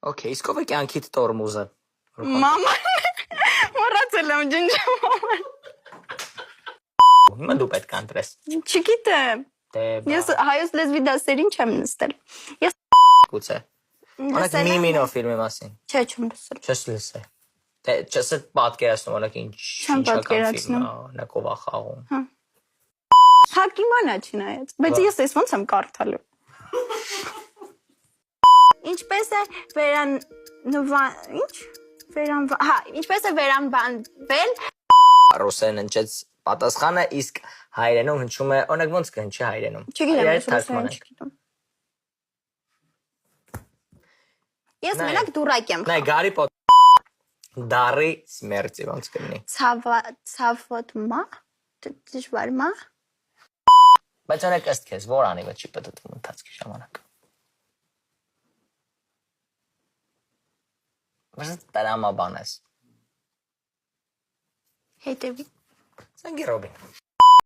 Okay, իսկ ով է կյանքիդ տորմուզը։ Մաման։ Մոռացել եմ ջնջում։ Հիմա դու պետք է ընտրես։ Չգիտեմ։ Ես հայոց լեզվի դասերին չեմ նստել։ Ես Գուցե։ Օրինակ Միմինո ֆիլմի մասին։ Չէ, չեմ լսել։ Չես լսել։ Դե չես պատկերացնում, օրինակ ինչական ֆիլմ է, նա կով է խաղում։ Հակիմանա չնայած, բայց ես էս ոնց եմ կարդալու։ Ինչպես է ինչպես է վերանվանվել Ռուսերեն հնչեց պատասխանը, իսկ հայերենում հնչում է, օրինակ ոնց կհնչի հայերենում։ Չգիտեմ, ես ռուսերեն չգիտեմ։ Ես մենակ դուրակ եմ։ Նայ Գարի Պոթեր Դարի Սմերտի ոնց կլինի։ Ցավոտմա դժվարմա։ Բայց օրինակ ըստ քեզ որ անիվը չի պատտվում ընթացքի ժամանակ։ Բայց տրամաբան ես։ Հետևի։ Սանգի Ռոբին։